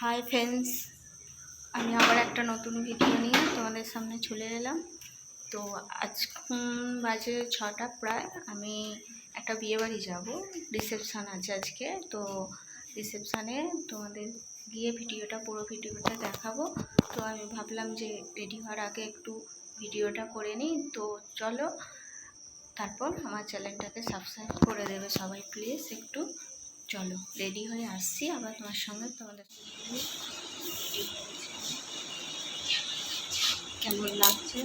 Hi friends, আমি আবার একটা নতুন ভিডিও নিয়ে তোমাদের সামনে চলে এলাম। তো আজ বাজে 6টা প্রায়। আমি একটা বিয়েবাড়ি যাব, রিসেপশান আছে আজকে। তো রিসেপশানে তোমাদের গিয়ে পুরো ভিডিওটা দেখাবো। তো আমি ভাবলাম যে রেডি হওয়ার আগে একটু ভিডিওটা করে নিই। তো চলো, তারপর আমার চ্যানেলটাকে সাবস্ক্রাইব করে দেবে সবাই প্লিজ। একটু চলো, রেডি হয়ে আসছি আবার তোমার সঙ্গে। তোমাদের কেমন লাগছে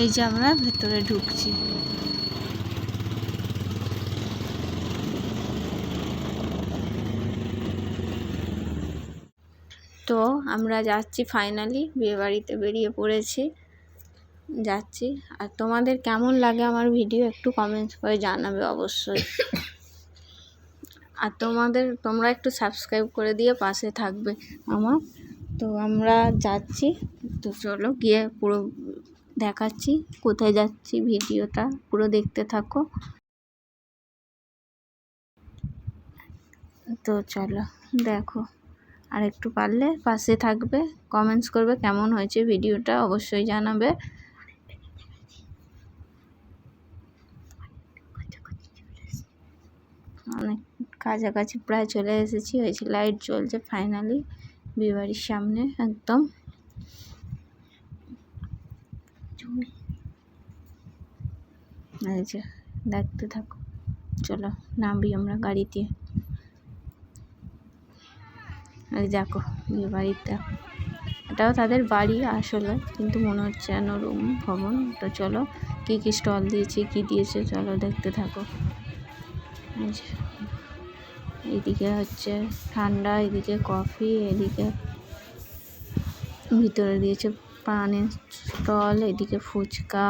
এই যে আমরা ভেতরে ঢুকছি। তো আমরা যাচ্ছি, ফাইনালি বিয়েবাড়িতে বেরিয়ে পড়েছি, যাচ্ছি। আর তোমাদের কেমন লাগে আমার ভিডিও একটু কমেন্টস করে জানাবে অবশ্যই। আর তোমরা একটু সাবস্ক্রাইব করে দিয়ে পাশে থাকবে আমার। তো আমরা যাচ্ছি, তো চলো গিয়ে পুরো দেখাচ্ছি কোথায় যাচ্ছি। ভিডিওটা পুরো দেখতে থাকো। তো চলো দেখো, আর একটু পারলে পাশে থাকবে, কমেন্টস করবে কেমন হয়েছে ভিডিওটা অবশ্যই জানাবে। অনেক কাছাকাছি প্রায় চলে এসেছি। হয়েছে লাইট জ্বলছে ফাইনালি বিয়েবাড়ির সামনে একদম। এই যে দেখতে থাকো, চলো নামবি আমরা গাড়িতে। এই দেখো বিয়েবাড়িটা, এটাও তাদের বাড়ি আসলে, কিন্তু মনে হচ্ছে যেন রুম ভবন। তো চলো কী কী স্টল দিয়েছে কী দিয়েছে চলো দেখতে থাকো। এইদিকে হচ্ছে ঠান্ডা, এদিকে কফি, এদিকে ভিতরে দিয়েছে পানের স্টল, এদিকে ফুচকা।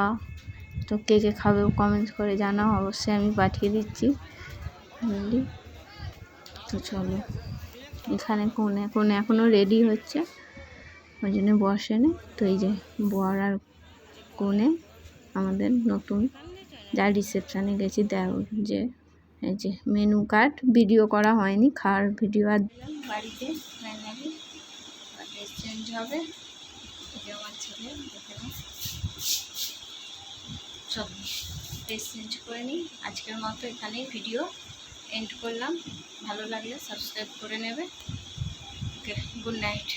তো কে কে খাবে কমেন্টস করে জানাও, অবশ্যই আমি পাঠিয়ে দিচ্ছি। তো চলো, এখানে কোনে এখনও রেডি হচ্ছে, ওই জন্য বসেনি। তো এই যে বর আর কোনে আমাদের নতুন যা রিসেপশানে গেছি যে এই যে মেনু কার্ড ভিডিও করা হয়নি, খাওয়ার ভিডিও। আর বাড়িতে ফাইনালি ড্রেস চেঞ্জ হবে। আমার ছেলে সব ড্রেস চেঞ্জ করে নিই। আজকের মতো এখানেই ভিডিও এন্ড করলাম। ভালো লাগলে সাবস্ক্রাইব করে নেবে। ওকে, গুড নাইট।